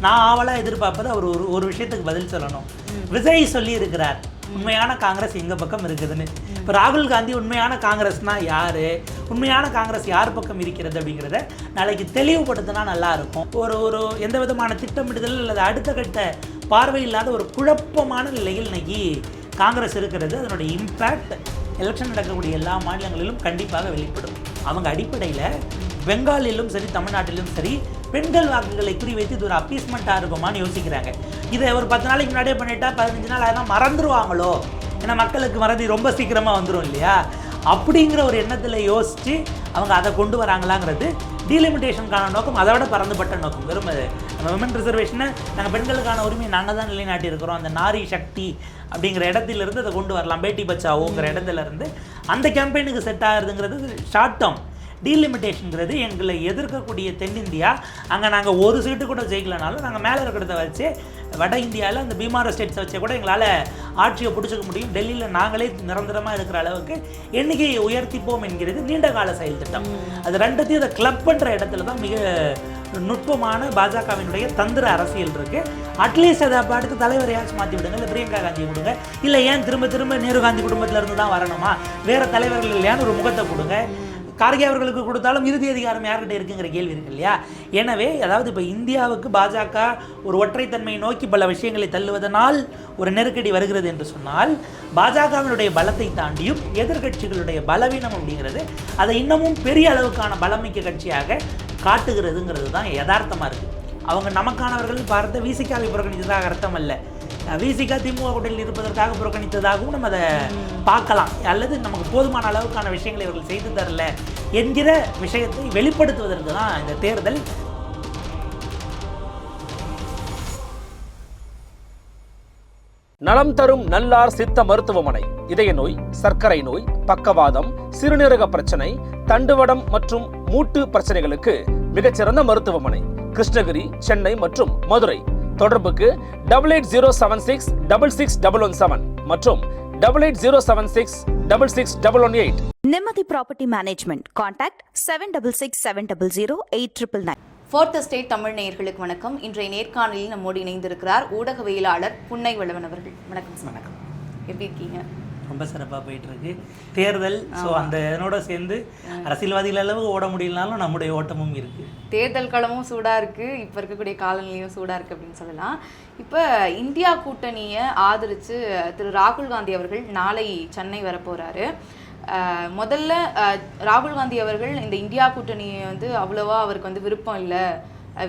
நான் ஆவலாக எதிர்பார்ப்பது அவர் ஒரு விஷயத்துக்கு பதில் சொல்லணும். விஜய் சொல்லி இருக்கிறார் உண்மையான காங்கிரஸ் எங்கள் பக்கம் இருக்குதுன்னு. இப்போ ராகுல் காந்தி உண்மையான காங்கிரஸ்னா யார், உண்மையான காங்கிரஸ் யார் பக்கம் இருக்கிறது அப்படிங்கிறத நாளைக்கு தெளிவுபடுத்தினா நல்லாயிருக்கும். ஒரு எந்த விதமான திட்டமிடுதல் அல்லது அடுத்த கட்ட பார்வை இல்லாத ஒரு குழப்பமான நிலையில் இன்னைக்கு காங்கிரஸ் இருக்கிறது. அதனுடைய இம்பேக்ட் எலெக்ஷன் நடக்கக்கூடிய எல்லா மாநிலங்களிலும் கண்டிப்பாக வெளிப்படும். அவங்க அடிப்படையில் பெங்காலிலும் சரி தமிழ்நாட்டிலும் சரி பெண்கள் வாக்குகளை குறிவைத்து இது ஒரு அப்பீஸ்மெண்ட்டாக இருக்குமான்னு யோசிக்கிறாங்க. இதை ஒரு 10 நாளைக்கு முன்னாடியே பண்ணிட்டா 15 நாள் அதெல்லாம் மறந்துடுவாங்களோ, ஏன்னா மக்களுக்கு மறதி ரொம்ப சீக்கிரமாக வந்துடும் இல்லையா, அப்படிங்கிற ஒரு எண்ணத்தில் யோசித்து அவங்க அதை கொண்டு வராங்களாங்கிறது டீலிமிட்டேஷனுக்கான நோக்கம். அதை விட பறந்துபட்ட நோக்கம். வெறும் நம்ம விமன் ரிசர்வேஷனை நாங்கள் பெண்களுக்கான உரிமையை நாங்கள் தான் நிலைநாட்டி இருக்கிறோம், அந்த நாரி சக்தி அப்படிங்கிற இடத்திலிருந்து அதை கொண்டு வரலாம், பேட்டி பச்சாவோங்கிற இடத்துலேருந்து அந்த கேம்பெயினுக்கு செட் ஆகுறதுங்கிறது ஷார்ட் டேர்ம். டீலிமிட்டேஷனுங்கிறது எங்களை எதிர்க்கக்கூடிய தென்னிந்தியா, அங்கே நாங்கள் ஒரு சீட்டு கூட ஜெயிக்கலனாலும் நாங்கள் மேலே இருக்கிறத வச்சு வட இந்தியாவில் அந்த பீமார ஸ்டேட்ஸை வச்சே கூட எங்களால் ஆட்சியை பிடிச்சிக்க முடியும், டெல்லியில் நாங்களே நிரந்தரமாக இருக்கிற அளவுக்கு எண்ணிக்கையை உயர்த்திப்போம் என்கிறது நீண்ட கால செயல் திட்டம். அது ரெண்டத்தையும் அதை கிளப் பண்ணுற இடத்துல தான் மிக நுட்பமான பாஜகவினுடைய தந்திர அரசியல் இருக்குது. அட்லீஸ்ட் அதை அடுத்த தலைவரையாச்சும் மாற்றி விடுங்க, இல்லை பிரியங்கா காந்தியை கொடுங்க, இல்லை ஏன் திரும்ப நேரு காந்தி குடும்பத்திலேருந்து தான் வரணுமா, வேறு தலைவர்கள் இல்லையான்னு ஒரு முகத்தை கொடுங்க. கார்கே அவர்களுக்கு கொடுத்தாலும் இறுதி அதிகாரம் யார்கிட்ட இருக்குங்கிற கேள்வி இருக்கு இல்லையா. எனவே அதாவது இப்போ இந்தியாவுக்கு பாஜக ஒரு ஒற்றைத்தன்மையை நோக்கி பல விஷயங்களை தள்ளுவதனால் ஒரு நெருக்கடி வருகிறது என்று சொன்னால், பாஜகவினுடைய பலத்தை தாண்டியும் எதிர்கட்சிகளுடைய பலவீனம் அப்படிங்கிறது அதை இன்னமும் பெரிய அளவுக்கான பலமிக்க கட்சியாக காட்டுகிறதுங்கிறது தான் யதார்த்தமாக இருக்குது. அவங்க நமக்கானவர்கள் பார்த்த விசிகாவை புறக்கணித்ததாக அர்த்தம் அல்ல, விசிகா திமுக கூட்டணியில் இருப்பதற்காக புறக்கணித்ததாகவும் நம்ம அதை பார்க்கலாம். அல்லது நமக்கு போதுமான அளவுக்கான விஷயங்களை இவர்கள் செய்து தரல என்கிற விஷயத்தை வெளிப்படுத்துவதற்கு தான் இந்த தேர்தல். நலம் தரும் நல்லார் சித்த மருத்துவமனை இதய நோய், சர்க்கரை நோய், பக்கவாதம், சிறுநீரக பிரச்சனை, தண்டுவடம் மற்றும் மூட்டு பிரச்சனைகளுக்கு மிகச்சிறந்த மருத்துவமனை. கிருஷ்ணகிரி, சென்னை மற்றும் மதுரை. தொடர்புக்கு 8807666117 மற்றும் 8807666118. நிம்மதி property management. Contact 7667008999. Fourth state Tamil நேயர்களுக்கு வணக்கம். இன்றைய நேர்காணலில் நம்மோடு இணைந்திருக்கிறார் ஊடகவியலாளர் புன்னை வளவன் அவர்கள். வணக்கம். வணக்கம். எப்படி இருக்கீங்க? ரொம்ப சிறப்பாக போயிட்டுருக்கு தேர்தல். ஸோ அந்த இதனோட சேர்ந்து அரசியல்வாதிகள் அளவு ஓட முடியலனாலும் நம்முடைய ஓட்டமும் இருக்குது. தேர்தல் களமும் சூடாக இருக்குது, இப்போ இருக்கக்கூடிய காலநிலையும் சூடாக இருக்குது அப்படின்னு சொல்லலாம். இப்போ இந்தியா கூட்டணியை ஆதரித்து திரு ராகுல் காந்தி அவர்கள் நாளை சென்னை வரப்போகிறாரு. முதல்ல ராகுல் காந்தி அவர்கள் இந்த இந்தியா கூட்டணியை அவ்வளோவா அவருக்கு விருப்பம் இல்லை,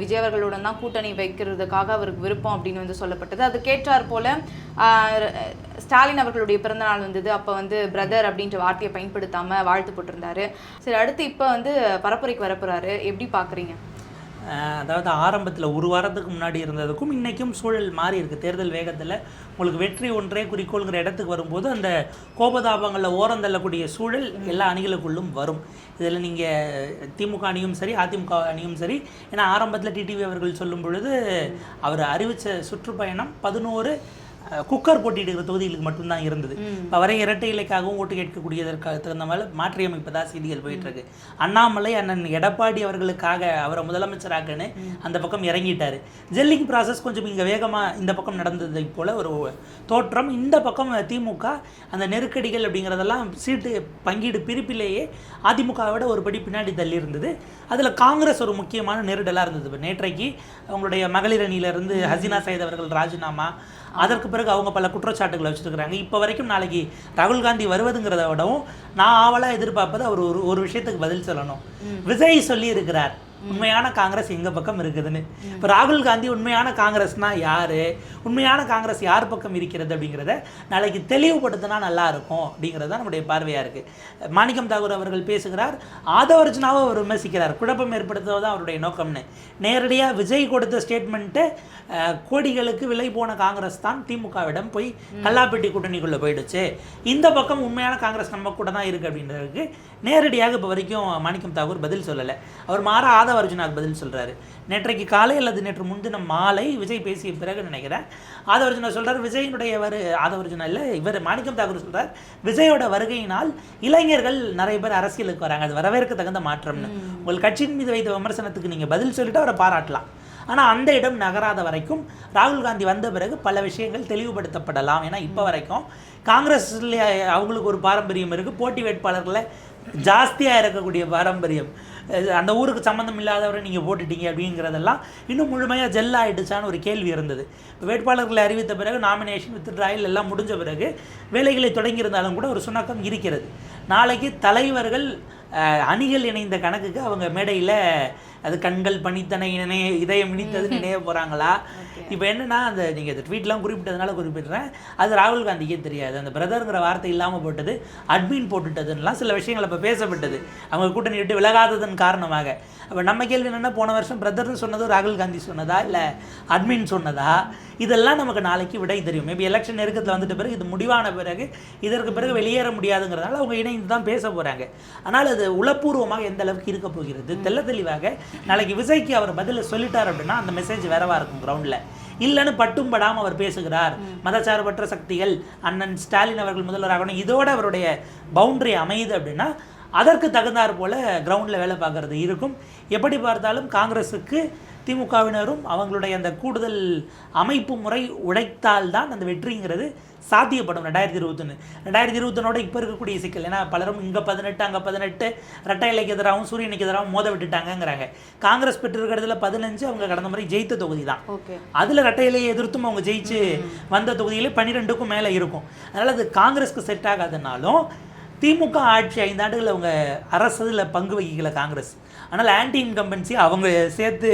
விஜய் அவர்களுடன் தான் கூட்டணி வைக்கிறதுக்காக அவருக்கு விருப்பம் அப்படின்னு சொல்லப்பட்டது. அது கேட்டார் போல ஸ்டாலின் அவர்களுடைய பிறந்தநாள் வந்தது, அப்போ பிரதர் அப்படின்ற வார்த்தையை பயன்படுத்தாமல் வாழ்த்து போட்டிருந்தாரு. சரி, அடுத்து இப்போ பரப்புரைக்கு வரப்போறாரு, எப்படி பார்க்குறீங்க? அதாவது ஆரம்பத்தில் ஒரு வாரத்துக்கு முன்னாடி இருந்ததுக்கும் இன்றைக்கும் சூழல் மாறி இருக்குது. தேர்தல் வேகத்தில் உங்களுக்கு வெற்றி ஒன்றே குறிக்கோள்கிற இடத்துக்கு வரும்போது அந்த கோபதாபங்களில் ஓரந்தள்ளக்கூடிய சூழல் எல்லா அணிகளுக்குள்ளும் வரும். இதில் நீங்கள் திமுக அணியும் சரி அதிமுக அணியும் சரி, ஏன்னா ஆரம்பத்தில் டிடிவி அவர்கள் சொல்லும் பொழுது அவர் அறிவித்த சுற்றுப்பயணம் 11 குக்கர் போட்டியிடுகிற தொகுதிகளுக்கு மட்டும்தான் இருந்தது. இப்போ வரை இரட்டை இலைக்காகவும் ஓட்டு கேட்கக்கூடியதற்காக தகுந்த மாதிரி மாற்றி அமைப்பதாக செய்திகள் போயிட்டுருக்கு. அண்ணாமலை அண்ணன் எடப்பாடி அவர்களுக்காக அவரை முதலமைச்சராகன்னு அந்த பக்கம் இறங்கிட்டார். ஜெல்லிங் ப்ராசஸ் கொஞ்சம் இங்கே வேகமாக இந்த பக்கம் நடந்ததை போல் ஒரு தோற்றம். இந்த பக்கம் திமுக அந்த நெருக்கடிகள் அப்படிங்கிறதெல்லாம் சீட்டு பங்கீடு பிரிப்பிலேயே அதிமுகவை விட ஒரு படி பின்னாடி தள்ளி இருந்தது. அதில் காங்கிரஸ் ஒரு முக்கியமான நெருடலாக இருந்தது. இப்போ நேற்றைக்கு அவங்களுடைய மகளிர் அணியிலிருந்து ஹசீனா சையத் அவர்கள் ராஜினாமா, அதற்கு பிறகு அவங்க பல குற்றச்சாட்டுகளை வச்சுருக்கிறாங்க. இப்போ வரைக்கும் நாளைக்கு ராகுல் காந்தி வருவதுங்கிறத விடவும் நான் ஆவலாக எதிர்பார்ப்பது அவர் ஒரு விஷயத்துக்கு பதில் சொல்லணும். விஜய் சொல்லி இருக்கிறார் உண்மையான காங்கிரஸ் எங்கள் பக்கம் இருக்குதுன்னு. இப்போ ராகுல் காந்தி உண்மையான காங்கிரஸ்னா யார், உண்மையான காங்கிரஸ் யார் பக்கம் இருக்கிறது அப்படிங்கிறத நாளைக்கு தெளிவுபடுத்தினா நல்லாயிருக்கும் அப்படிங்கிறது தான் நம்முடைய பார்வையாக இருக்குது. மாணிக்கம் தாகூர் அவர்கள் பேசுகிறார், ஆதவர்ஜுனாவை அவர் விமர்சிக்கிறார், குழப்பம் ஏற்படுத்துவது தான் அவருடைய நோக்கம்னு. நேரடியாக விஜய் கொடுத்த ஸ்டேட்மெண்ட்டு கோடிகளுக்கு விலை போன காங்கிரஸ் தான் திமுகவிடம் போய் கல்லாப்பெட்டி கூட்டணிக்குள்ளே போயிடுச்சு, இந்த பக்கம் உண்மையான காங்கிரஸ் நம்ம கூட தான் இருக்குது அப்படின்றதுக்கு நேரடியாக இப்போ வரைக்கும் மாணிக்கம் தாக்கூர் பதில் சொல்லலை. அவர் மாற ஆதவ அர்ஜுனாவுக்கு பதில் சொல்கிறாரு. நேற்றைக்கு காலை அல்லது நேற்று முன்தினம் மாலை விஜய் பேசிய பிறகு நினைக்கிறேன் ஆதவ அர்ஜுனா சொல்கிறார், விஜயினுடைய ஆதவ அர்ஜுனா இல்லை, இவர் மாணிக்கம் தாக்கூர் சொல்கிறார், விஜயோட வருகையினால் இளைஞர்கள் நிறைய பேர் அரசியலுக்கு வராங்க, அது வரவேற்க தகுந்த மாற்றம்னு. உங்கள் கட்சியின் மீது வைத்த விமர்சனத்துக்கு நீங்கள் பதில் சொல்லிட்டு அவரை பாராட்டலாம். ஆனால் அந்த இடம் நகராத வரைக்கும் ராகுல் காந்தி வந்த பிறகு பல விஷயங்கள் தெளிவுபடுத்தப்படலாம். ஏன்னா இப்போ வரைக்கும் காங்கிரஸில் அவங்களுக்கு ஒரு பாரம்பரியம் இருக்குது, போட்டி வேட்பாளர்களை ஜாஸ்தியாக இருக்கக்கூடிய பாரம்பரியம். அந்த ஊருக்கு சம்மந்தம் இல்லாதவரை நீங்கள் போட்டுட்டீங்க அப்படிங்கிறதெல்லாம் இன்னும் முழுமையாக ஜெல் ஆகிடுச்சான்னு ஒரு கேள்வி இருந்தது. வேட்பாளர்களை அறிவித்த பிறகு நாமினேஷன் வித் ட்ராயல் எல்லாம் முடிஞ்ச பிறகு வேலைகளை தொடங்கியிருந்தாலும் கூட ஒரு சுணக்கம் இருக்கிறது. நாளைக்கு தலைவர்கள் அணிகள் இணைந்த கணக்குக்கு அவங்க மேடையில் அது கண்கள் பணித்தனை இதயம் இணைத்தது நினைய போகிறாங்களா? இப்போ என்னென்னா அந்த நீங்கள் இந்த ட்வீட்லாம் குறிப்பிட்டதுனால குறிப்பிட்றேன், அது ராகுல் காந்திக்கே தெரியாது. அந்த பிரதருங்கிற வார்த்தை இல்லாமல் போட்டது, அட்மின் போட்டுட்டதுன்னெலாம் சில விஷயங்கள் இப்போ பேசப்பட்டது அவங்க கூட்டணி விட்டு விலகாததன் காரணமாக. அப்போ நம்ம கேள்வி என்னென்னா, போன வருஷம் பிரதர்னு சொன்னது ராகுல் காந்தி சொன்னதா இல்லை அட்மின் சொன்னதா? இதெல்லாம் நமக்கு நாளைக்கு விடை தெரியும். மேபி எலெக்ஷன் நெருக்கத்தில் வந்துட்ட பிறகு இது முடிவான பிறகு இதற்கு பிறகு வெளியேற முடியாதுங்கிறதுனால அவங்க இணைந்து தான் பேச போகிறாங்க. ஆனால் அது உளப்பூர்வமாக எந்த அளவுக்கு இருக்க போகிறது தெல்ல தெளிவாக நாளைக்கு விஜய்க்கு அவர் பதில் சொல்லிட்டார் அப்படின்னா அந்த மெசேஜ் வேறவா இருக்கும் கிரவுண்டில். இல்லைன்னு பட்டும் படாமல் அவர் பேசுகிறார், மதச்சார்பற்ற சக்திகள், அண்ணன் ஸ்டாலின் அவர்கள் முதல்வராகணும், இதோட அவருடைய பவுண்டரி அமையுது அப்படின்னா அதற்கு தகுந்தாற் போல் கிரவுண்டில் வேலை பார்க்குறது இருக்கும். எப்படி பார்த்தாலும் காங்கிரஸுக்கு திமுகவினரும் அவங்களுடைய அந்த கூடுதல் அமைப்பு முறை உழைத்தால்தான் அந்த வெற்றிங்கிறது சாத்தியப்படும். 2021 இப்போ இருக்கக்கூடிய சிக்கல், ஏன்னா பலரும் இங்கே 18 அங்கே 18 ரெட்டை இலைக்கு எதிராகவும் சூரியனுக்கு எதிராகவும் மோத விட்டுட்டாங்கிறாங்க. காங்கிரஸ் பெற்றிருக்கிறதுல 15 அவங்க கடந்த முறை ஜெயித்த தொகுதி தான். அதில் ரெட்டை இலையை எதிர்த்தும் அவங்க ஜெயிச்சு வந்த தொகுதியிலே 12க்கும் மேலே இருக்கும். அதனால் அது காங்கிரஸ்க்கு செட் ஆகாதனாலும் திமுக ஆட்சி 5 ஆண்டுகள் அவங்க அரசில் பங்கு வகிக்கல காங்கிரஸ். ஆனால் ஆன்டி இன்கம்பன்சி அவங்க சேர்த்து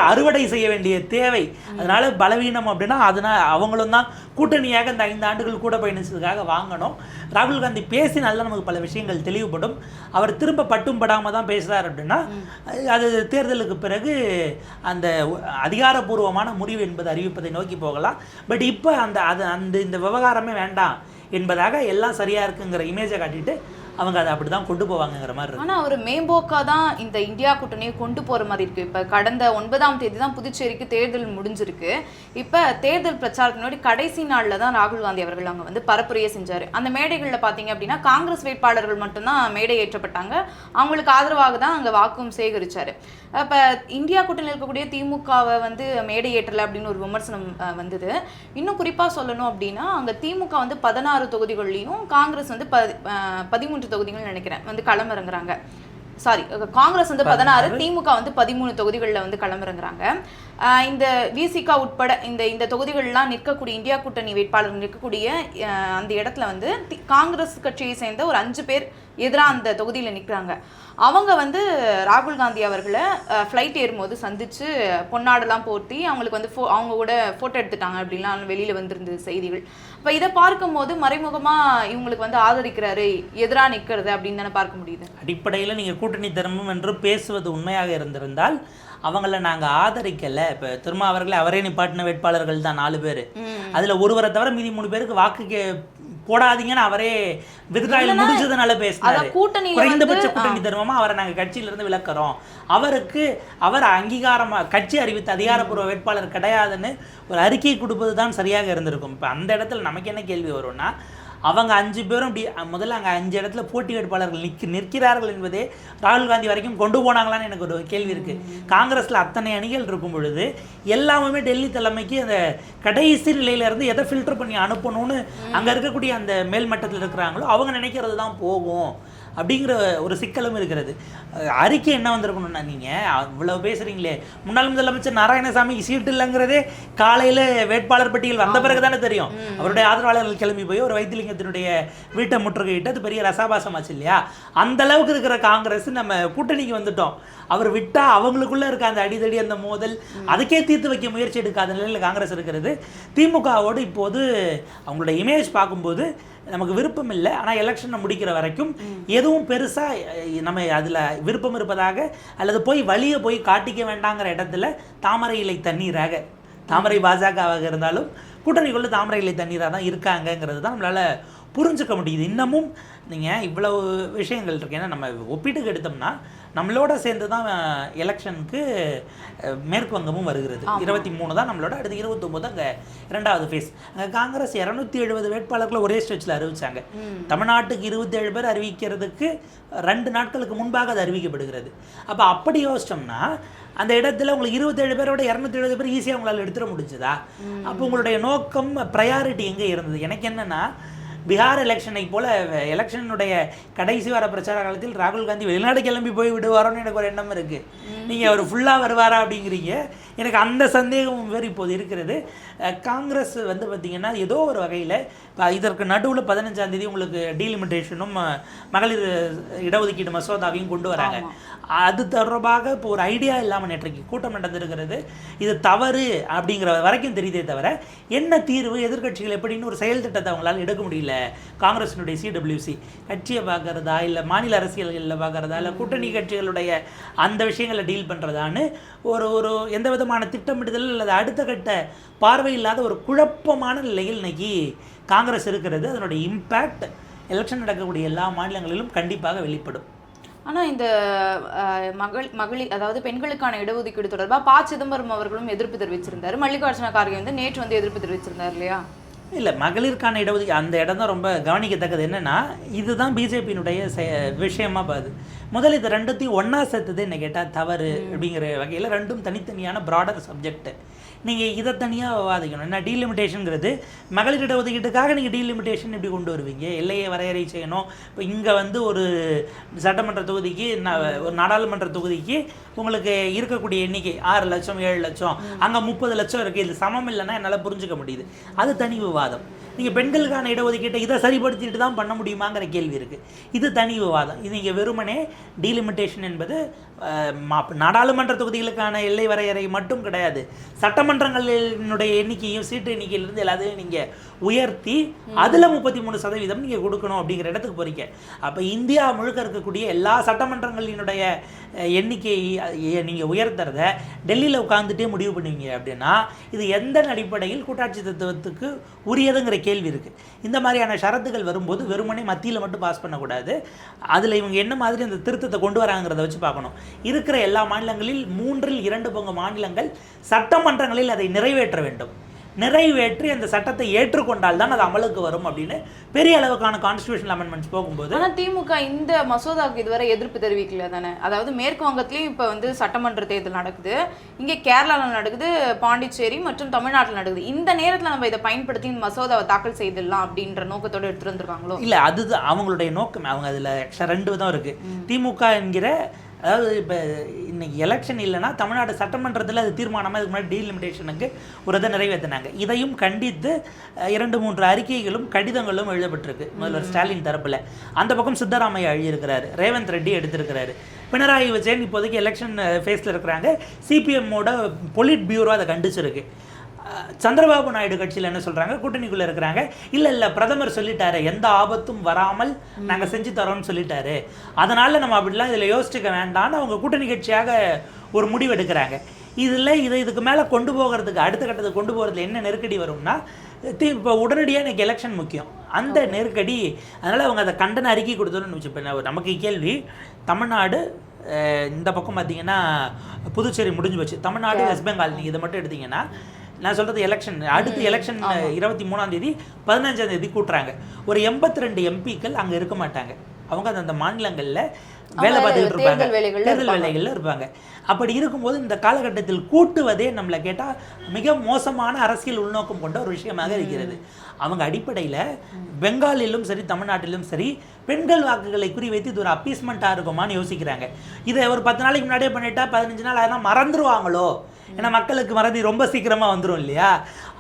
அறுவடை செய்ய வேண்டிய தேவை. அதனால் பலவீனம் அப்படின்னா அதனால் அவங்களும் தான் கூட்டணியாக இந்த 5 ஆண்டுகள் கூட பயணிச்சதுக்காக வாங்கணும். ராகுல் காந்தி பேசினால நமக்கு பல விஷயங்கள் தெளிவுபடும். அவர் திரும்ப பட்டும் படாமல் தான் பேசுகிறார் அப்படின்னா அது தேர்தலுக்கு பிறகு அந்த அதிகாரப்பூர்வமான முடிவு என்பது அறிவிப்பதை நோக்கி போகலாம். பட் இப்போ இந்த விவகாரமே வேண்டாம் என்பதாக எல்லாம் சரியாக இருக்குங்கிற இமேஜை காட்டிட்டு அவங்க அதை அப்படி தான் கொண்டு போவாங்கங்கிற மாதிரி இருக்கு. ஆனால் ஒரு மேம்போக்காக தான் இந்த இந்தியா கூட்டணியை கொண்டு போகிற மாதிரி இருக்குது. இப்போ கடந்த 9ஆம் தேதி தான் புதுச்சேரிக்கு தேர்தல் முடிஞ்சிருக்கு. இப்போ தேர்தல் பிரச்சாரத்தின் முன்னாடி கடைசி நாளில் தான் ராகுல் காந்தி அவர்கள் அங்கே வந்து பரப்புரையே செஞ்சார். அந்த மேடைகளில் பார்த்தீங்க அப்படின்னா காங்கிரஸ் வேட்பாளர்கள் மட்டும்தான் மேடை ஏற்றப்பட்டாங்க, அவங்களுக்கு ஆதரவாக தான் அங்கே வாக்கும் சேகரித்தார். இப்போ இந்தியா கூட்டணியில் இருக்கக்கூடிய திமுகவை வந்து மேடை ஏற்றலை அப்படின்னு ஒரு விமர்சனம் வந்தது. இன்னும் குறிப்பாக சொல்லணும் அப்படின்னா அங்கே திமுக வந்து 16 தொகுதிகள்லையும் காங்கிரஸ் வந்து 13 தொகுதிகள் நினைக்கிறேன் வந்து களமிறங்குறாங்க. சாரி, காங்கிரஸ் வந்து 16, திமுக வந்து 13 தொகுதிகளில் வந்து களமிறங்குறாங்க. இந்த விசிகா உட்பட இந்த தொகுதிகள்லாம் நிற்கக்கூடிய இந்தியா கூட்டணி வேட்பாளர்கள் நிற்கக்கூடிய அந்த இடத்துல வந்து காங்கிரஸ் கட்சியை சேர்ந்த ஒரு 5 பேர் எதிராக அந்த தொகுதியில் நிற்கிறாங்க. அவங்க வந்து ராகுல் காந்தி அவர்களை ஃப்ளைட் ஏறும்போது சந்தித்து பொன்னாடெல்லாம் போட்டி அவங்களுக்கு வந்து அவங்க கூட ஃபோட்டோ எடுத்துட்டாங்க அப்படின்லாம் வெளியில் வந்திருந்தது செய்திகள். இப்போ இதை பார்க்கும்போது மறைமுகமாக இவங்களுக்கு வந்து ஆதரிக்கிறாரு, எதிராக நிற்கிறது அப்படின்னு தானே பார்க்க முடியுது. அடிப்படையில் நீங்கள் கூட்டணி தர்மம் என்று பேசுவது உண்மையாக இருந்திருந்தால் அவங்கள நாங்கள் ஆதரிக்கலை. இப்போ திருமாவர்களை அவரே நிப்பாட்டின வேட்பாளர்கள் தான் 4 பேர். அதில் ஒருவரை தவிர மீதி 3 பேருக்கு வாக்கு போடாதீங்கன்னு அவரே வித்ட்ராயல் முடிஞ்சதுனால பேசினாரு. குறைந்தபட்ச கூட்டணி தர்மமா அவரை நாங்கள் கட்சியிலிருந்து விலக்கிறோம், அவர் அங்கீகாரமாக கட்சி அறிவித்த அதிகாரப்பூர்வ வேட்பாளர் கிடையாதுன்னு ஒரு அறிக்கை கொடுப்பது தான் சரியாக இருந்திருக்கும். இப்போ அந்த இடத்துல நமக்கு என்ன கேள்வி வரும்னா, அவங்க 5 பேரும் முதல்ல அங்கே 5 இடத்துல போட்டி வேட்பாளர்கள் நிற்கிறார்கள் என்பதே ராகுல் காந்தி வரைக்கும் கொண்டு போனாங்களான்னு எனக்கு ஒரு கேள்வி இருக்குது. காங்கிரஸில் அத்தனை அணிகள் இருக்கும் பொழுது எல்லாமே டெல்லி தலைமைக்கு அந்த கடைசி நிலையிலேருந்து எதை ஃபில்டர் பண்ணி அனுப்பணும்னு அங்கே இருக்கக்கூடிய அந்த மேல்மட்டத்தில் இருக்கிறாங்களோ அவங்க நினைக்கிறது தான் போகும் அப்படிங்கிற ஒரு சிக்கலும் இருக்கிறது. அறிக்கை என்ன வந்திருக்கணும்னா, நீங்கள் இவ்வளோ பேசுகிறீங்களே, முன்னாள் முதலமைச்சர் நாராயணசாமிக்கு சீட்டு இல்லைங்கிறதே காலையில் வேட்பாளர் பட்டியல் வந்த பிறகு தானே தெரியும். அவருடைய ஆதரவாளர்கள் கிளம்பி போய் ஒரு வைத்திலிங்கத்தினுடைய வீட்டை முற்றுகையிட்டு அது பெரிய ரசாபாசமாச்சு இல்லையா? அந்த அளவுக்கு இருக்கிற காங்கிரஸ் நம்ம கூட்டணிக்கு வந்துட்டோம், அவர் விட்டால் அவங்களுக்குள்ளே இருக்க அந்த அடிதடி அந்த மோதல் அதுக்கே தீர்த்து வைக்க முயற்சி எடுக்காத நிலையில் காங்கிரஸ் இருக்கிறது. திமுகவோடு இப்போது அவங்களோட இமேஜ் பார்க்கும்போது நமக்கு விருப்பம் இல்லை, ஆனால் எலெக்ஷனை முடிக்கிற வரைக்கும் எதுவும் பெருசாக நம்ம அதில் விருப்பம் இருப்பதாக அல்லது வழியை போய் காட்டிக்க வேண்டாங்கிற இடத்துல தாமரை இலை தண்ணீராக, தாமரை பாஜகவாக இருந்தாலும் கூட்டணிக்குள்ள தாமரை இலை தண்ணீராக தான் இருக்காங்கங்கிறது தான் நம்மளால் புரிஞ்சுக்க முடியுது. இன்னமும் நீங்கள் இவ்வளவு விஷயங்கள் இருக்கு. ஏன்னா நம்ம ஒப்பீட்டுக்கு எடுத்தோம்னா நம்மளோட சேர்ந்து தான் எலெக்ஷனுக்கு மேற்கு வங்கமும் வருகிறது. 23 தான் நம்மளோட, அடுத்து 29 அங்கே 2வது ஃபேஸ். அங்கே காங்கிரஸ் 270 வேட்பாளர்களை ஒரே ஸ்டேஜில் அறிவிச்சாங்க. தமிழ்நாட்டுக்கு 27 பேர் அறிவிக்கிறதுக்கு 2 நாட்களுக்கு முன்பாக அது அறிவிக்கப்படுகிறது. அப்போ அப்படி யோசிச்சோம்னா அந்த இடத்துல உங்களுக்கு 27 பேரோட 270 பேர் ஈஸியாக உங்களால் எடுத்துட முடிஞ்சதா? அப்போ உங்களுடைய நோக்கம் ப்ரையாரிட்டி எங்கே இருந்தது? எனக்கு என்னென்னா, பீகார் எலெக்ஷனை போல எலெக்ஷனுடைய கடைசி வார பிரச்சார காலத்தில் ராகுல் காந்தி வெளிநாடு கிளம்பி போய் விடுவாரோன்னு எனக்கு ஒரு எண்ணம் இருக்குது. நீங்கள் அவர் ஃபுல்லாக வருவாரா அப்படிங்கிறீங்க. எனக்கு அந்த சந்தேகம் வேறு இப்போது இருக்கிறது. காங்கிரஸ் வந்து பார்த்திங்கன்னா ஏதோ ஒரு வகையில் இதற்கு நடுவில் 15ஆம் தேதி உங்களுக்கு டீலிமிட்டேஷனும் மகளிர் இடஒதுக்கீடு மசோதாவையும் கொண்டு வராங்க. அது தொடர்பாக இப்போ ஒரு ஐடியா இல்லாமல் நேற்றைக்கு கூட்டம் நடந்திருக்கிறது. இது தவறு அப்படிங்கிற வரைக்கும் தெரியுதே தவிர என்ன தீர்வு, எதிர்கட்சிகள் எப்படின்னு ஒரு செயல் திட்டத்தை அவங்களால எடுக்க முடியல. காங்கிரஸினுடைய சிடபிள்யூசி கட்சியை பார்க்குறதா, இல்லை மாநில அரசியல்களில் பார்க்குறதா, இல்லை கூட்டணி கட்சிகளுடைய அந்த விஷயங்களை டீல் பண்ணுறதான்னு ஒரு எந்த விதமான திட்டமிடுதல் அல்லது அடுத்த கட்ட பார்வை இல்லாத ஒரு குழப்பமான நிலையில் இன்னைக்கு காங்கிரஸ் இருக்கிறது. அதனுடைய இம்பேக்ட் எலெக்ஷன் நடக்கக்கூடிய எல்லா மாநிலங்களிலும் கண்டிப்பாக வெளிப்படும். ஆனால் இந்த மகளிர் அதாவது பெண்களுக்கான இடஒதுக்கீடு தொடர்பாக ப. சிதம்பரம் அவர்களும் எதிர்ப்பு தெரிவிச்சிருந்தார். மல்லிகார்ஜுன கார்கே வந்து நேற்று வந்து எதிர்ப்பு தெரிவிச்சிருந்தார் இல்லையா? இல்லை, மகளிருக்கான இடஒதுக்கீடு அந்த இடம் தான் ரொம்ப கவனிக்கத்தக்கது. என்னென்னா, இதுதான் பிஜேபியினுடைய விஷயமா பாது. முதல்ல இது ரெண்டுத்தையும் ஒன்றா சேர்த்தது என்ன கேட்டால் தவறு அப்படிங்கிற வகையில் ரெண்டும் தனித்தனியான ப்ராடர் சப்ஜெக்ட். நீங்கள் இதை தனியாக விவாதிக்கணும். என்ன டீலிமிட்டேஷனுங்கிறது மகளிர் இடஒதுக்கீட்டுக்காக நீங்கள் டீலிமிட்டேஷன் எப்படி கொண்டு வருவீங்க? எல்லையை வரையறை செய்யணும். இப்போ இங்கே வந்து ஒரு சட்டமன்ற தொகுதிக்கு ஒரு நாடாளுமன்ற தொகுதிக்கு உங்களுக்கு இருக்கக்கூடிய எண்ணிக்கை 6 லட்சம் 7 லட்சம், அங்கே 30 லட்சம் இருக்குது. இது சமம் இல்லைன்னா என்னால் புரிஞ்சுக்க முடியுது. அது தனி விவாதம். நீங்கள் பெண்களுக்கான இடஒதுக்கீட்டை இதை சரிப்படுத்திட்டு தான் பண்ண முடியுமாங்கிற கேள்வி இருக்குது. இது தனி விவாதம். இது நீங்கள் வெறுமனே டீலிமிட்டேஷன் என்பது நாடாளுமன்ற தொகுதிகளுக்கான எல்லை வரையறை மட்டும் கிடையாது. சட்டமன்றங்களினுடைய எண்ணிக்கையும் சீட்டு எண்ணிக்கையிலிருந்து எல்லாத்தையும் நீங்கள் உயர்த்தி அதில் 33% நீங்கள் கொடுக்கணும் அப்படிங்கிற இடத்துக்கு போறீங்க. அப்போ இந்தியா முழுக்க இருக்கக்கூடிய எல்லா சட்டமன்றங்களினுடைய எண்ணிக்கையை நீங்கள் உயர்த்துறத டெல்லியில் உட்காந்துட்டே முடிவு பண்ணுவீங்க அப்படின்னா இது எந்த அடிப்படையில் கூட்டாட்சி தத்துவத்துக்கு உரியதுங்கிற கேள்வி இருக்குது. இந்த மாதிரியான ஷரத்துகள் வரும்போது வெறுமனே மத்தியில் மட்டும் பாஸ் பண்ணக்கூடாது. அதில் இவங்க என்ன மாதிரி அந்த திருத்தத்தை கொண்டு வராங்கிறத வச்சு பார்க்கணும். இருக்கிற எல்லா மாநிலங்களில் 3 2 மாநிலங்கள் சட்டமன்றங்களில் அதை நிறைவேற்ற வேண்டும். நிறைவேற்றி அந்த சட்டத்தை ஏற்றுக்கொண்டால் தான் அது அமலுக்கு வரும் அப்படின்னு பெரிய அளவுக்கான கான்ஸ்டிடியூஷனல் அமெண்ட்மெண்ட்ஸ் போகும்போது. ஆனால் திமுக இந்த மசோதாவுக்கு இதுவரை எதிர்ப்பு தெரிவிக்கல தானே? அதாவது மேற்கு வங்கத்திலையும் இப்போ வந்து சட்டமன்ற தேர்தல் நடக்குது, இங்கே கேரளாவில் நடக்குது, பாண்டிச்சேரி மற்றும் தமிழ்நாட்டில் நடக்குது. இந்த நேரத்தில் நம்ம இதை பயன்படுத்தி இந்த மசோதாவை தாக்கல் செய்திடலாம் அப்படின்ற நோக்கத்தோடு எடுத்துகிட்டு வந்துருக்காங்களோ? இல்லை, அதுதான் அவங்களுடைய நோக்கம். அவங்க அதில் எக்ஸ்ட்ரா 2 விதம் இருக்குது. திமுக என்கிற, அதாவது இப்போ இன்னைக்கு எலெக்ஷன் இல்லைன்னா தமிழ்நாடு சட்டமன்றத்தில் அது தீர்மானமாக இதுக்கு முன்னாடி டீலிமிட்டேஷனுக்கு ஒரு இதை நிறைவேற்றினாங்க. இதையும் கண்டித்து 2-3 அறிக்கைகளும் கடிதங்களும் எழுதப்பட்டிருக்கு. முதல்வர் ஸ்டாலின் தரப்பில். அந்த பக்கம் சித்தராமையா எழுதியிருக்கிறாரு, ரேவந்த் ரெட்டி எடுத்திருக்கிறாரு, பினராயி விஜயன் இப்போதைக்கு எலெக்ஷன் ஃபேஸில் இருக்கிறாங்க. சிபிஎம்மோட பொலிட் பியூரோ அதை கண்டிச்சிருக்கு. சந்திரபாபு நாயுடு கட்சியில் என்ன சொல்கிறாங்க, கூட்டணிக்குள்ளே இருக்கிறாங்க, இல்லை பிரதமர் சொல்லிட்டாரு எந்த ஆபத்தும் வராமல் நாங்கள் செஞ்சு தரோம்னு சொல்லிட்டாரு, அதனால் நம்ம அப்படிலாம் இதில் யோசிச்சுக்க வேண்டாம்னு அவங்க கூட்டணி கட்சியாக ஒரு முடிவு எடுக்கிறாங்க. இதுக்கு மேலே கொண்டு போகிறதுக்கு, அடுத்த கட்டத்துக்கு கொண்டு போகிறதுல என்ன நெருக்கடி வரும்னா, இப்போ உடனடியாக எனக்கு எலெக்ஷன் முக்கியம், அந்த நெருக்கடி. அதனால் அவங்க அதை கண்டன அறிக்கை கொடுத்தோன்னு வச்சுப்பேன். நமக்கு கேள்வி, தமிழ்நாடு இந்த பக்கம் பார்த்தீங்கன்னா புதுச்சேரி முடிஞ்சு போச்சு, தமிழ்நாடு வெஸ்ட் பெங்கால் நீங்கள் இதை மட்டும் எடுத்தீங்கன்னா, நான் சொல்கிறது எலெக்ஷன் அடுத்து எலெக்ஷன் 23ஆம் தேதி 15ஆம் தேதி கூட்டுறாங்க. ஒரு 82 எம்பிக்கள் அங்கே இருக்க மாட்டாங்க. அவங்க அந்த மாநிலங்களில் வேலை பார்த்துக்கிட்டு இருப்பாங்க, தேர்தல் வேலைகளில் இருப்பாங்க. அப்படி இருக்கும்போது இந்த காலகட்டத்தில் கூட்டுவதே நம்மளை கேட்டால் மிக மோசமான அரசியல் உள்நோக்கம் கொண்ட ஒரு விஷயமாக இருக்கிறது. அவங்க அடிப்படையில் பெங்காலிலும் சரி தமிழ்நாட்டிலும் சரி பெண்கள் வாக்குகளை குறிவைத்து இது ஒரு அப்பீஸ்மெண்ட்டாக இருக்குமான்னு யோசிக்கிறாங்க. இதை ஒரு 10 நாளைக்கு முன்னாடியே பண்ணிட்டா 15 நாள் அதெல்லாம் மறந்துடுவாங்களோ, ஏன்னா மக்களுக்கு மறதி ரொம்ப சீக்கிரமாக வந்துடும் இல்லையா,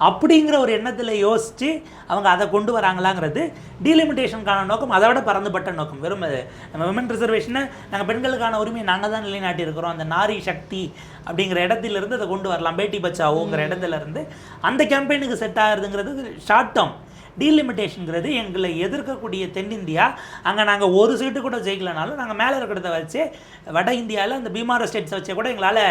அப்படிங்கிற ஒரு எண்ணத்தில் யோசித்து அவங்க அதை கொண்டு வராங்களாங்கிறது டீலிமிட்டேஷனுக்கான நோக்கம். அதை விட பறந்துபட்ட நோக்கம் வெறும் நம்ம விமன் ரிசர்வேஷனை நாங்கள் பெண்களுக்கான உரிமையை நாங்கள் தான் நிலைநாட்டி இருக்கிறோம், அந்த நாரி சக்தி அப்படிங்கிற இடத்திலிருந்து அதை கொண்டு வரலாம், பேட்டி பச்சாவோங்கிற இடத்துலேருந்து அந்த கேம்பெயினுக்கு செட் ஆகுதுங்கிறது ஷார்ட் டேர்ம். டீலிமிட்டேஷனுங்கிறது எங்களை எதிர்க்கக்கூடிய தென்னிந்தியா, அங்கே நாங்கள் ஒரு சீட்டு கூட ஜெயிக்கலனாலும் நாங்கள் மேலே இருக்கிறத வச்சு வட இந்தியாவில் அந்த பீமார ஸ்டேட்ஸை வச்சே கூட எங்களால்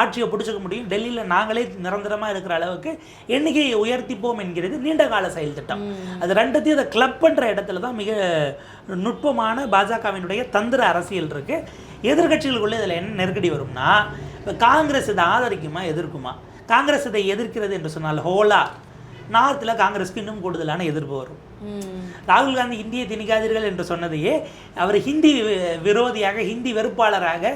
ஆட்சியை பிடிச்சிக்க முடியும், டெல்லியில் நாங்களே நிரந்தரமாக இருக்கிற அளவுக்கு எண்ணிக்கையை உயர்த்திப்போம் என்கிறது நீண்ட கால செயல் திட்டம். அது ரெண்டுத்தையும் அதை கிளப் பண்ணுற இடத்துல தான் மிக நுட்பமான பாஜகவினுடைய தந்திர அரசியல் இருக்குது. எதிர்கட்சிகளுக்குள்ளே இதில் என்ன நெருக்கடி வரும்னா, இப்போ காங்கிரஸ் இதை ஆதரிக்குமா எதிர்க்குமா? காங்கிரஸ் இதை எதிர்க்கிறது என்று சொன்னால் ஹோலா நார்த்தில் காங்கிரஸ்க்கு இன்னும் கூடுதலான எதிர்ப்பு வரும். ராகுல் காந்தி இந்தியை திணிக்காதீர்கள் என்று சொன்னதையே அவர் ஹிந்தி விரோதியாக, ஹிந்தி வெறுப்பாளராக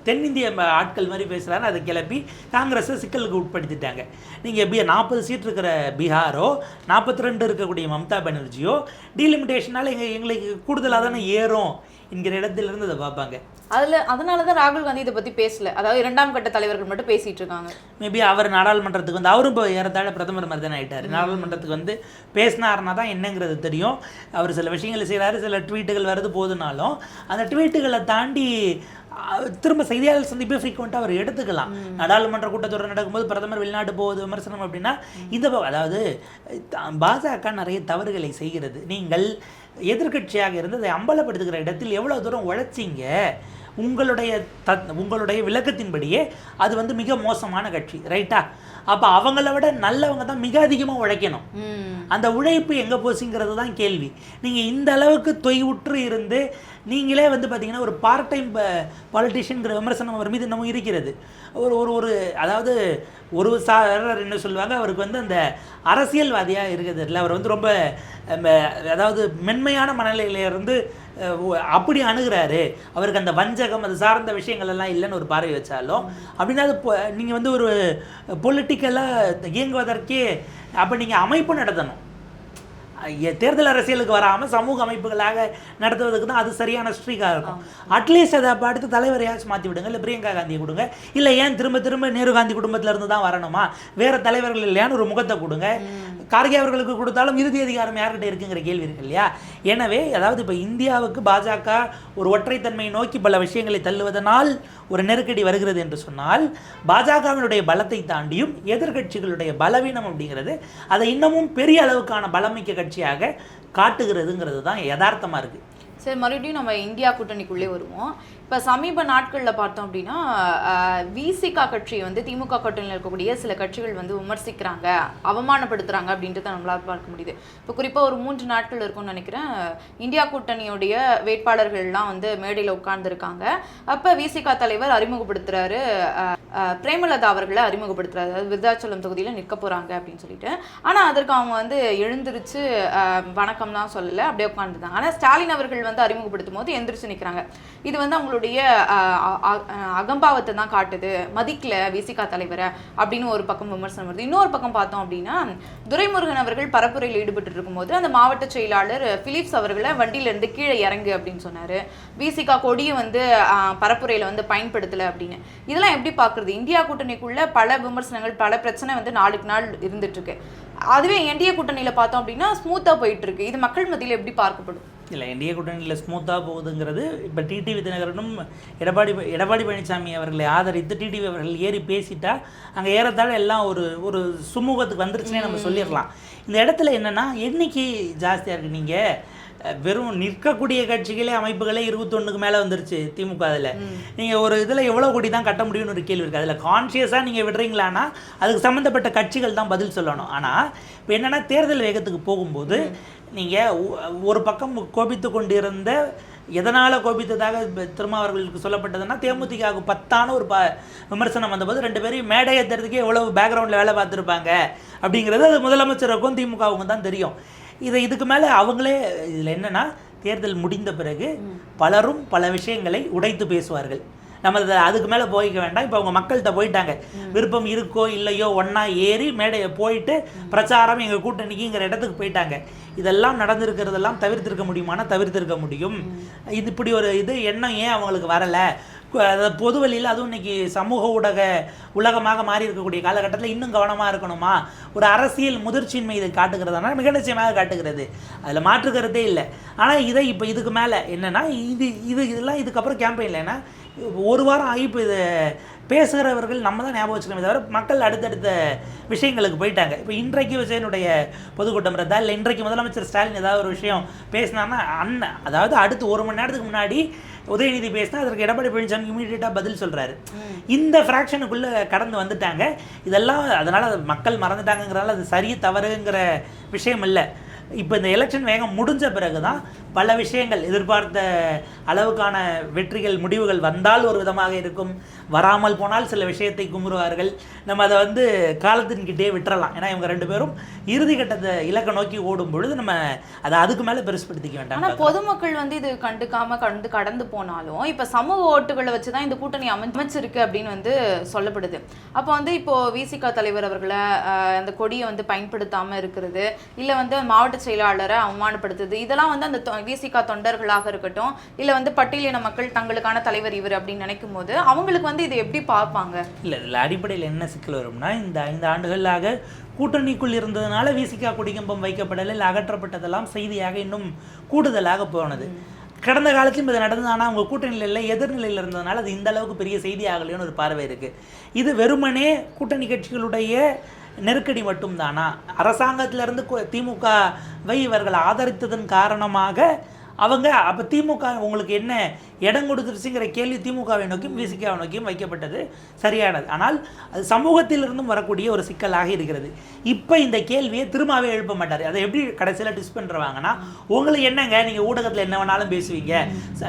தென்னிந்திய ஆட்கள் மாதிரி பேசுகிறாரு. அதை கிளப்பி காங்கிரஸை சிக்கலுக்கு உட்படுத்திட்டாங்க. நீங்கள் 40 சீட் இருக்கிற பீகாரோ 42 இருக்கக்கூடிய மம்தா பானர்ஜியோ டீலிமிட்டேஷனால் எங்களுக்கு கூடுதலாக தானே ஏறும் என்கிற இடத்திலிருந்து அதை பார்ப்பாங்க. அதனால தான் ராகுல் காந்தி இதை பற்றி பேசல. அதாவது 2ஆம் கட்ட தலைவர்கள் மட்டும் பேசிகிட்டு இருக்காங்க. மேபி அவர் நாடாளுமன்றத்துக்கு வந்து அவரும் இப்போ ஏறத்தாழ பிரதமர் மாதிரி தானே ஆகிட்டார். நாடாளுமன்றத்துக்கு வந்து பேசினார்னா தான் என்னங்கிறது தெரியும். அவர் சில விஷயங்களை செய்கிறாரு, சில ட்வீட்டுகள் வருது போதுனாலும் அந்த ட்வீட்டுகளை தாண்டி திரும்ப செய்தியாளர் சந்திப்பே ஃப்ரீக்வெண்ட்டாக அவர் எடுத்துக்கலாம். நாடாளுமன்ற கூட்டத்தொடர் நடக்கும்போது பிரதமர் வெளிநாடு போகுது விமர்சனம் அப்படின்னா அதாவது பாஜக நிறைய தவறுகளை செய்கிறது. நீங்கள் எதிர்கட்சியாக இருந்து அதை அம்பலப்படுத்துகிற இடத்தில் எவ்வளோ தூரம் உழைச்சிங்க, உங்களுடைய விளக்கத்தின்படியே அது வந்து மிக மோசமான கட்சி, ரைட்டா? அப்போ அவங்கள விட நல்லவங்க தான் மிக அதிகமாக உழைக்கணும். அந்த உழைப்பு எங்கே போச்சுங்கிறது தான் கேள்வி. நீங்கள் இந்த அளவுக்கு தொய்வுற்று இருந்து நீங்களே வந்து பார்த்தீங்கன்னா ஒரு பார்ட் டைம் பாலிட்டிஷியன்கிற விமர்சனம் அவர் மீது இன்னமும் இருக்கிறது. ஒரு அதாவது ஒரு சாரர் என்ன சொல்லுவாங்க, அவருக்கு வந்து அந்த அரசியல்வாதியாக இருக்கிறது இல்லை, அவர் வந்து ரொம்ப அதாவது மென்மையான மனநிலையிலிருந்து அப்படி அணுகிறாரு, அவருக்கு அந்த வஞ்சகம் அது சார்ந்த விஷயங்கள் எல்லாம் இல்லைன்னு ஒரு பார்வை வச்சாலும் அப்படின்னா அது நீங்கள் வந்து ஒரு பொலிட்டிக்கலாக இயங்குவதற்கே அப்போ நீங்கள் அமைப்பு நடத்தணும். தேர்தல் அரசியலுக்கு வராமல் சமூக அமைப்புகளாக நடத்துவதற்கு தான் அது சரியான ஸ்ட்ரீக்காக இருக்கும். அட்லீஸ்ட் அதை அப்போ அடுத்த தலைவரையாச்சும் மாற்றி விடுங்க, இல்லை பிரியங்கா காந்தியை கொடுங்க, இல்லை ஏன் திரும்ப நேரு காந்தி குடும்பத்திலேருந்து தான் வரணுமா, வேறு தலைவர்கள் இல்லையான்னு ஒரு முகத்தை கொடுங்க. கார்கே அவர்களுக்கு கொடுத்தாலும் இறுதி அதிகாரம் யார்கிட்ட இருக்குங்கிற கேள்வி இருக்கு இல்லையா? எனவே அதாவது இப்போ இந்தியாவுக்கு பாஜக ஒரு ஒற்றைத்தன்மையை நோக்கி பல விஷயங்களை தள்ளுவதனால் ஒரு நெருக்கடி வருகிறது என்று சொன்னால், பாஜகவினுடைய பலத்தை தாண்டியும் எதிர்கட்சிகளுடைய பலவீனம் அப்படிங்கிறது அதை இன்னமும் பெரிய அளவுக்கான பலமிக்க கட்சியாக காட்டுகிறதுங்கிறது தான் யதார்த்தமாக இருக்குது. சரி, மறுபடியும் நம்ம இந்தியா கூட்டணிக்குள்ளே வருவோம். இப்போ சமீப நாட்களில் பார்த்தோம் அப்படின்னா விசிகா கட்சி வந்து திமுக கூட்டணியில் இருக்கக்கூடிய சில கட்சிகள் வந்து விமர்சிக்கிறாங்க, அவமானப்படுத்துகிறாங்க அப்படின்றத நம்மளால் பார்க்க முடியுது. இப்போ குறிப்பாக ஒரு 3 நாட்கள் இருக்கும்னு நினைக்கிறேன், இந்தியா கூட்டணியுடைய வேட்பாளர்கள்லாம் வந்து மேடையில் உட்கார்ந்துருக்காங்க. அப்போ விசிகா தலைவர் அறிமுகப்படுத்துகிறாரு, பிரேமலதா அவர்களை அறிமுகப்படுத்துகிறாரு, அதாவது விருதாச்சலம் தொகுதியில் நிற்க போகிறாங்க அப்படின்னு சொல்லிட்டு. ஆனால் அதற்கு அவங்க வந்து எழுந்திருச்சு வணக்கம்லாம் சொல்லலை, அப்படியே உட்காந்துருந்தாங்க. ஆனால் ஸ்டாலின் அவர்கள் வந்து அறிமுகப்படுத்தும் போது எந்திரிச்சு நிற்கிறாங்க. இது வந்து அவங்களுடைய அகம்பாவத்தை தான் காட்டுது, மதிக்கல விசிகா தலைவரை அப்படின்னு ஒரு பக்கம் விமர்சனம் வருது. இன்னொரு பக்கம் பார்த்தோம் அப்படின்னா துரைமுருகன் அவர்கள் பரப்புரையில் ஈடுபட்டு இருக்கும்போது அந்த மாவட்ட செயலாளர் பிலிப்ஸ் அவர்களை வண்டியிலிருந்து கீழே இறங்கு அப்படின்னு சொன்னாரு. விசிகா கொடியை வந்து பரப்புரையில் வந்து பயன்படுத்தலை அப்படின்னு. இதெல்லாம் எப்படி பார்க்குறது? இந்தியா கூட்டணிக்குள்ள பல விமர்சனங்கள், பல பிரச்சனை வந்து நாளுக்கு நாள் இருந்துட்டு இருக்கு. அதுவே என்டிஏ கூட்டணியில் பார்த்தோம் அப்படின்னா ஸ்மூத்தாக போயிட்டு இருக்கு. இது மக்கள் மத்தியில் எப்படி பார்க்கப்படும்? இல்லை, என்டிஏ கூட்டணியில் ஸ்மூத்தாக போகுதுங்கிறது இப்போ டிடிவி தினகரனும் எடப்பாடி பழனிசாமி அவர்களை ஆதரித்து டிடிவி அவர்கள் ஏறி பேசிட்டா அங்கே ஏறத்தாழ எல்லாம் ஒரு சுமூகத்துக்கு வந்துருச்சுன்னே நம்ம சொல்லிடலாம். இந்த இடத்துல என்னென்னா எண்ணிக்கை ஜாஸ்தியாக இருக்குது. நீங்கள் வெறும் நிற்கக்கூடிய கட்சிகளே அமைப்புகளே 21க்கு மேலே வந்துருச்சு திமுக. அதில் நீங்கள் ஒரு இதில் எவ்வளோ கோடி தான் கட்ட முடியும்னு ஒரு கேள்வி இருக்குது. அதில் கான்ஷியஸாக நீங்கள் விடுறீங்களான்னா அதுக்கு சம்மந்தப்பட்ட கட்சிகள் தான் பதில் சொல்லணும். ஆனால் இப்போ என்னென்னா தேர்தல் வேகத்துக்கு போகும்போது நீங்கள் ஒரு பக்கம் கோபித்து கொண்டிருந்த, எதனால் கோபித்ததாக திருமாவர்களுக்கு சொல்லப்பட்டதுன்னா தேமுதிகவுக்கு 10ஆன ஒரு விமர்சனம் வந்தபோது 2 பேரையும் மேடை ஏற்றுறதுக்கே எவ்வளவு பேக்ரவுண்டில் வேலை பார்த்துருப்பாங்க அப்படிங்கிறது அது முதலமைச்சருக்கும் திமுகவுக்கும் தான் தெரியும். இதுக்கு மேலே அவங்களே இதில் என்னென்னா தேர்தல் முடிந்த பிறகு பலரும் பல விஷயங்களை உடைத்து பேசுவார்கள். நம்ம அதுக்கு மேலே போய்க்க வேண்டாம். இப்போ அவங்க மக்கள்கிட்ட போயிட்டாங்க, விருப்பம் இருக்கோ இல்லையோ ஒன்றா ஏறி மேடையை போயிட்டு பிரச்சாரம் எங்கள் கூட்டணிக்குங்கிற இடத்துக்கு போயிட்டாங்க. இதெல்லாம் நடந்திருக்கிறதெல்லாம் தவிர்த்திருக்க முடியுமானா தவிர்த்திருக்க முடியும். இது இப்படி ஒரு எண்ணம் ஏன் அவங்களுக்கு வரலை? பொது வழியில் அதுவும் இன்றைக்கி சமூக உலகமாக மாறி இருக்கக்கூடிய காலகட்டத்தில் இன்னும் கவனமாக இருக்கணுமா? ஒரு அரசியல் முதிர்ச்சியின்மை இதை காட்டுகிறதுனால மிக நிச்சயமாக காட்டுகிறது, அதில் மாற்றுக்கிறதே இல்லை. ஆனால் இதுக்கு மேலே என்னென்னா இதெல்லாம் இதுக்கப்புறம் கேம்பெயின் இல்லைன்னா ஒரு வாரம் ஆகி இப்போ இதை பேசுகிறவர்கள் நம்ம தான் ஞாபகம் வச்சுக்கணுமே தவிர மக்கள் அடுத்தடுத்த விஷயங்களுக்கு போயிட்டாங்க. இப்போ இன்றைக்கு விஜயனுடைய பொதுக்கூட்டம் இருந்தால் இல்லை இன்றைக்கு முதலமைச்சர் ஸ்டாலின் ஏதாவது ஒரு விஷயம் பேசினார்னா அதாவது அடுத்து 1 மணி நேரத்துக்கு முன்னாடி உதயநிதி பேசினா அதற்கு எடப்பாடி பழனிசாமி இமீடியட்டாக பதில் சொல்கிறாரு. இந்த ஃப்ராக்ஷனுக்குள்ளே கடந்து வந்துட்டாங்க. இதெல்லாம் அதனால் மக்கள் மறந்துட்டாங்கிறனால அது சரி தவறுங்கிற விஷயம் இல்லை. இப்போ இந்த எலெக்ஷன் வேகம் முடிஞ்ச பிறகு தான் பல விஷயங்கள் எதிர்பார்த்த அளவுக்கான வெற்றிகள் முடிவுகள் வந்தால் ஒரு விதமாக இருக்கும், வராமல் போனால் சில விஷயத்தை கும்பிடுவார்கள். நம்ம அதை காலத்தின்கிட்டே விட்டுறலாம். ஏன்னா இவங்க 2 பேரும் இறுதி கட்டத்தை இலக்கை நோக்கி ஓடும் பொழுது நம்ம அதை அதுக்கு மேலே பெருசுப்படுத்திக்க வேண்டாம். ஆனால் பொதுமக்கள் இது கண்டுக்காம கடந்து போனாலும் இப்போ சமூக ஓட்டுகளை வச்சு தான் இந்த கூட்டணி அமைச்சிருக்கு அப்படின்னு சொல்லப்படுது. அப்போ இப்போ விசிக தலைவர் அவர்களை அந்த கொடியை பயன்படுத்தாமல் இருக்கிறது, இல்லை மாவட்ட செயலாளரை அவமானப்படுத்துது, இதெல்லாம் அந்த விசிக தொண்டர்களாக இருக்கட்டும் இல்லை பட்டியலின மக்கள் தங்களுக்கான தலைவர் இவர் அப்படின்னு நினைக்கும் போது அவங்களுக்கு இதை எப்படி பார்ப்பாங்க? இல்லை இதில் அடிப்படையில் என்ன சிக்கல் வரும்னா, இந்த 5 ஆண்டுகளாக கூட்டணிக்குள் இருந்ததுனால விசிக கொடிக்கம்பம் வைக்கப்படலை, இல்லை அகற்றப்பட்டதெல்லாம் செய்தியாக இன்னும் கூடுதலாக போனது. கடந்த காலத்திலும் இது நடந்தது. ஆனால் அவங்க கூட்டணியில் இல்லை, எதிர்நிலையில் இருந்ததுனால அது இந்த அளவுக்கு பெரிய செய்தி ஆகலைன்னு ஒரு பார்வை இருக்குது. இது வெறுமனே கூட்டணி கட்சிகளுடைய நெருக்கடி மட்டும்தானா? அரசாங்கத்திலிருந்து திமுகவை இவர்கள் ஆதரித்ததன் காரணமாக அவங்க அப்போ திமுக உங்களுக்கு என்ன இடம் கொடுத்துருச்சுங்கிற கேள்வி திமுகவை நோக்கியும் விசிகாவை நோக்கியும் வைக்கப்பட்டது சரியானது. ஆனால் அது சமூகத்திலிருந்தும் வரக்கூடிய ஒரு சிக்கலாக இருக்கிறது. இப்போ இந்த கேள்வியை திரும்பவே எழுப்ப மாட்டார். அதை எப்படி கடைசியில் டிஸ் பண்ணுறாங்கன்னா, உங்களுக்கு என்னங்க நீங்கள் ஊடகத்தில் என்ன வேணாலும் பேசுவீங்க.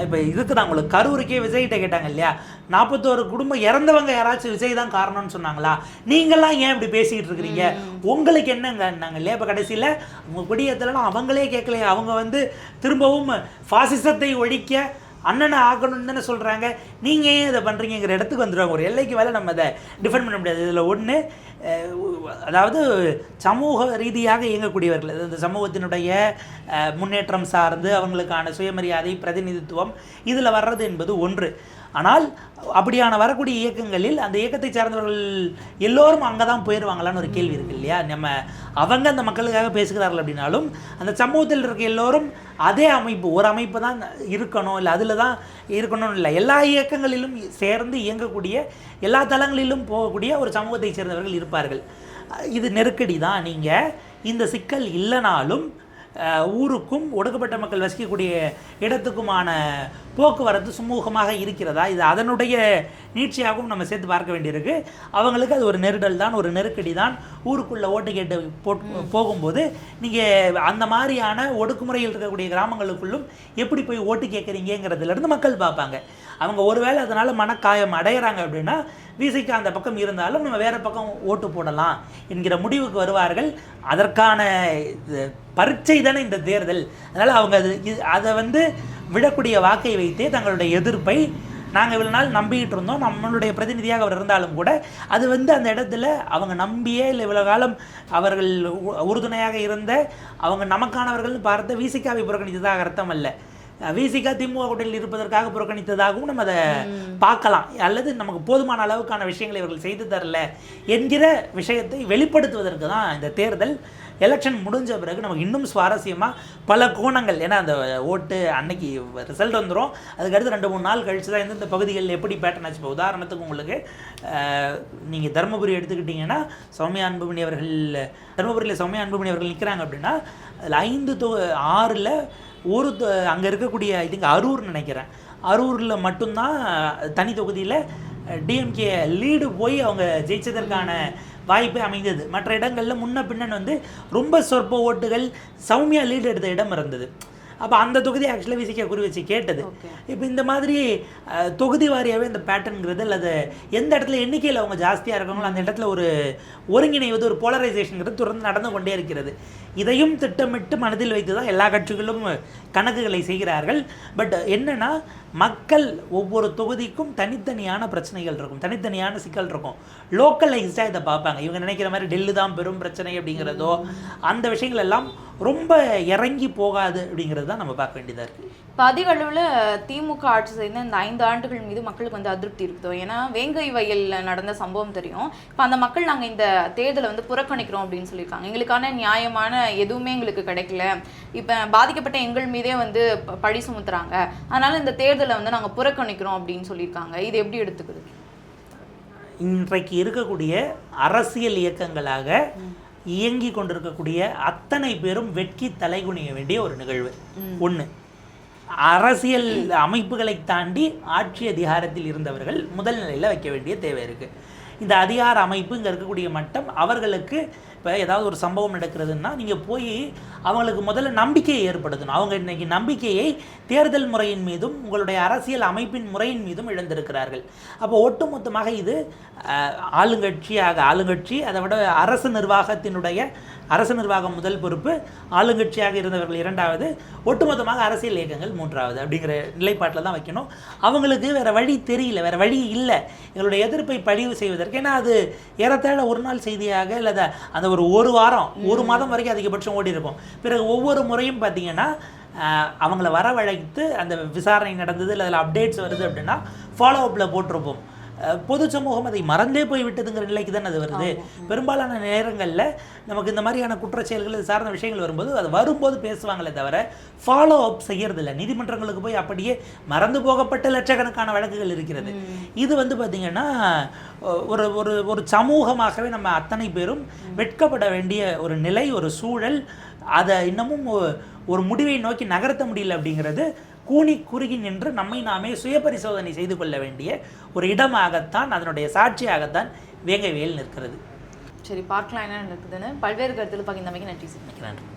இப்போ இதுக்கு தான் உங்களுக்கு கரூருக்கே விஜய்கிட்ட கேட்டாங்க இல்லையா, 41 குடும்பம் இறந்தவங்க யாராச்சும் விஜய் தான் காரணம்னு சொன்னாங்களா, நீங்கள்லாம் ஏன் இப்படி பேசிக்கிட்டு இருக்கிறீங்க, உங்களுக்கு என்னங்கன்னாங்க இல்லையா. இப்போ கடைசியில் அவங்க குடியேற்றலாம் அவங்களே கேட்கலையே, அவங்க திரும்பவும் பாசிசத்தை ஒழிக்க அண்ணனை ஆக்கணும்னு தானே சொல்கிறாங்க, நீங்கள் ஏன் இதை பண்ணுறீங்கிற இடத்துக்கு வந்துடுவாங்க. ஒரு எல்லைக்கு மேலே நம்ம அதை டிஃபெண்ட் பண்ண முடியாது. இதில் ஒன்று, அதாவது சமூக ரீதியாக இயங்கக்கூடியவர்கள், இந்த சமூகத்தினுடைய முன்னேற்றம் சார்ந்து அவங்களுக்கான சுயமரியாதை பிரதிநிதித்துவம் இதில் வர்றது என்பது ஒன்று. ஆனால் அப்படியான வரக்கூடிய இயக்கங்களில் அந்த இயக்கத்தை சார்ந்தவர்கள் எல்லோரும் அங்கே தான் போயிடுவாங்களான்னு ஒரு கேள்வி இருக்குது இல்லையா. அவங்க அந்த மக்களுக்காக பேசுகிறார்கள் அப்படின்னாலும் அந்த சமூகத்தில் இருக்க எல்லோரும் அதே அமைப்பு, ஒரு அமைப்பு தான் இருக்கணும், இல்லை அதில் தான் இருக்கணும் இல்லை, எல்லா இயக்கங்களிலும் சேர்ந்து இயங்கக்கூடிய எல்லா தளங்களிலும் போகக்கூடிய ஒரு சமூகத்தை சேர்ந்தவர்கள் இருப்பார்கள். இது நெருக்கடி தான். நீங்கள் இந்த சிக்கல் இல்லைனாலும் ஊருக்கும் ஒடுக்கப்பட்ட மக்கள் வசிக்கக்கூடிய இடத்துக்குமான போக்குவரத்து சுமூகமாக இருக்கிறதா, இது அதனுடைய நீட்சியாகவும் நம்ம சேர்த்து பார்க்க வேண்டியிருக்கு. அவங்களுக்கு அது ஒரு நெருடல் தான், ஒரு நெருக்கடி தான். ஊருக்குள்ளே ஓட்டு கேட்டு போகும்போது நீங்கள் அந்த மாதிரியான ஒடுக்குமுறையில் இருக்கக்கூடிய கிராமங்களுக்குள்ளும் எப்படி போய் ஓட்டு கேட்குறீங்கிறதுலேருந்து மக்கள் பார்ப்பாங்க. அவங்க ஒருவேளை அதனால் மனக்காயம் அடைகிறாங்க அப்படின்னா விசிக அந்த பக்கம் இருந்தாலும் நம்ம வேறு பக்கம் ஓட்டு போடலாம் என்கிற முடிவுக்கு வருவார்கள். அதற்கான பரீட்சை தானே இந்த தேர்தல். அதனால் அவங்க அதை விடக்கூடிய வாக்கை வைத்தே தங்களுடைய எதிர்ப்பை நாங்கள் இவ்வளோ நாள் நம்பிக்கிட்டு இருந்தோம், நம்மளுடைய பிரதிநிதியாக அவர் இருந்தாலும் கூட அது அந்த இடத்துல அவங்க நம்பியே இல்லை இவ்வளோ காலம் அவர்கள் உறுதுணையாக இருந்த அவங்க நமக்கானவர்கள்னு பார்த்த விசிகாவை புறக்கணித்ததாக அர்த்தம் அல்ல. விசிக திமுக கூட்டணியில் இருப்பதற்காக புறக்கணித்ததாகவும் நம்ம அதை பார்க்கலாம். அல்லது நமக்கு போதுமான அளவுக்கான விஷயங்களை இவர்கள் செய்து தரல என்கிற விஷயத்தை வெளிப்படுத்துவதற்கு தான் இந்த தேர்தல். எலெக்ஷன் முடிஞ்ச பிறகு நமக்கு இன்னும் சுவாரஸ்யமாக பல கோணங்கள், ஏன்னா அந்த ஓட்டு அன்னைக்கு ரிசல்ட் வந்துடும், அதுக்கடுத்து 2-3 நாள் கழித்து தான் இந்த பகுதிகளில் எப்படி பேட்டர்ன் ஆச்சு. இப்போ உதாரணத்துக்கு உங்களுக்கு நீங்கள் தருமபுரி எடுத்துக்கிட்டிங்கன்னா சௌமியா அன்புமணி அவர்கள், தருமபுரியில் சௌமியா அன்புமணி அவர்கள் நிற்கிறாங்க அப்படின்னா அதில் 6ல் ஒரு அங்கே இருக்கக்கூடிய அரூர் நினைக்கிறேன், அரூரில் மட்டும்தான் தனி தொகுதியில் டிஎம்கே லீடு போய் அவங்க ஜெயிச்சதற்கான வாய்ப்பே அமைந்தது. மற்ற இடங்களில் முன்ன பின்னன் ரொம்ப சொற்ப ஓட்டுகள் சௌமியா லீடு எடுத்த இடம் இருந்தது. அப்போ அந்த தொகுதி ஆக்சுவலாக விசிக குறி வச்சு கேட்டது. இப்போ இந்த மாதிரி தொகுதி வாரியாகவே இந்த பேட்டர்னுங்கிறது அல்லது எந்த இடத்துல எண்ணிக்கையில் அவங்க ஜாஸ்தியாக இருக்காங்களோ அந்த இடத்துல ஒரு ஒருங்கிணைவது, ஒரு போலரைசேஷனுங்கிறது தொடர்ந்து நடந்து கொண்டே இருக்கிறது. இதையும் திட்டமிட்டு மனதில் வைத்து தான் எல்லா கட்சிகளும் கணக்குகளை செய்கிறார்கள். பட் என்னென்னா மக்கள் ஒவ்வொரு தொகுதிக்கும் தனித்தனியான பிரச்சனைகள் இருக்கும், தனித்தனியான சிக்கல் இருக்கும். லோக்கலைஸ்டாக இதை பார்ப்பாங்க. இவங்க நினைக்கிற மாதிரி டெல்லி தான் பெரும் பிரச்சனை அப்படிங்கிறதோ அந்த விஷயங்கள் எல்லாம் ரொம்ப இறங்கி போகாது அப்படிங்கிறது தான் நம்ம பார்க்க வேண்டியதாக இருக்குது. இப்போ அதிக அளவில் திமுக ஆட்சி செய்த இந்த 5 ஆண்டுகள் மீது மக்களுக்கு வந்து அதிருப்தி இருக்குதோ? ஏன்னா வேங்கை வயலில் நடந்த சம்பவம் தெரியும். இப்போ அந்த மக்கள் நாங்கள் இந்த தேர்தலை வந்து புறக்கணிக்கிறோம் அப்படின்னு சொல்லியிருக்காங்க. எங்களுக்கான நியாயமான எதுவுமே எங்களுக்கு கிடைக்கல, இப்போ பாதிக்கப்பட்ட எங்கள் மீதே வந்து பழி சுமத்துறாங்க, அதனால இந்த தேர்தலை வந்து நாங்கள் புறக்கணிக்கிறோம் அப்படின்னு சொல்லியிருக்காங்க. இது எப்படி எடுத்துக்குது? இன்றைக்கு இருக்கக்கூடிய அரசியல் இயக்கங்களாக இயங்கி கொண்டிருக்கக்கூடிய அத்தனை பேரும் வெட்கி தலைகுனிய வேண்டிய ஒரு நிகழ்வு. ஒன்று, அரசியல் அமைப்புகளை தாண்டி ஆட்சி அதிகாரத்தில் இருந்தவர்கள் முதல் நிலையில் வைக்க வேண்டிய தேவை இருக்குது. இந்த அதிகார அமைப்பு இங்கே இருக்கக்கூடிய மட்டம் அவர்களுக்கு இப்போ ஏதாவது ஒரு சம்பவம் நடக்கிறதுன்னா நீங்கள் போய் அவங்களுக்கு முதல்ல நம்பிக்கையை ஏற்படுத்தணும். அவங்க இன்றைக்கி நம்பிக்கையை தேர்தல் முறையின் மீதும் உங்களுடைய அரசியல் அமைப்பின் முறையின் மீதும் இழந்திருக்கிறார்கள். அப்போ ஒட்டுமொத்தமாக இது ஆளுங்கட்சி அதை விட அரசு நிர்வாகம் முதல் பொறுப்பு, ஆளுங்கட்சியாக இருந்தவர்கள் இரண்டாவது, ஒட்டுமொத்தமாக அரசியல் இயக்கங்கள் மூன்றாவது அப்படிங்கிற நிலைப்பாட்டில் தான் வைக்கணும். அவங்களுக்கு வேறு வழி தெரியல, வேறு வழி இல்லை எங்களுடைய எதிர்ப்பை பதிவு செய்வதற்கு. ஏன்னா அது ஏறத்தாழ ஒரு நாள் செய்தியாக இல்லை அந்த ஒரு வாரம் 1 மாதம் வரைக்கும் அதிகபட்சம் ஓடி இருக்கும். பிறகு ஒவ்வொரு முறையும் பார்த்தீங்கன்னா அவங்கள வரவழைத்து அந்த விசாரணை நடந்தது இல்லை அதில் அப்டேட்ஸ் வருது அப்படின்னா ஃபாலோ அப்பில் போட்டிருப்போம். பொது சமூகம் அதை மறந்தே போய் விட்டதுங்கிற நிலைக்கு தான் அது வருது. பெரும்பாலான நேரங்களில் நமக்கு இந்த மாதிரியான குற்றச்செயல்கள் இது சார்ந்த விஷயங்கள் வரும்போது அது வரும்போது பேசுவாங்களே தவிர ஃபாலோ அப் செய்யறதில்லை. நீதிமன்றங்களுக்கு போய் அப்படியே மறந்து போகப்பட்ட லட்சக்கணக்கான வழக்குகள் இருக்கிறது. இது வந்து பார்த்திங்கன்னா ஒரு ஒரு ஒரு சமூகமாகவே நம்ம அத்தனை பேரும் வெட்கப்பட வேண்டிய ஒரு நிலை, ஒரு சூழல். அதை இன்னமும் ஒரு முடிவை நோக்கி நகர்த்த முடியல அப்படிங்கிறது கூனி குறுகி நின்று நம்மை நாமே சுய பரிசோதனை செய்து கொள்ள வேண்டிய ஒரு இடமாகத்தான், அதனுடைய சாட்சியாகத்தான் வேங்கை வயல் நிற்கிறது. சரி, பார்க்கலாம் என்ன நடக்குதுன்னு. பல்வேறு கருத்தில் பகிர்ந்தமைக்கு நன்றி. நன்றி.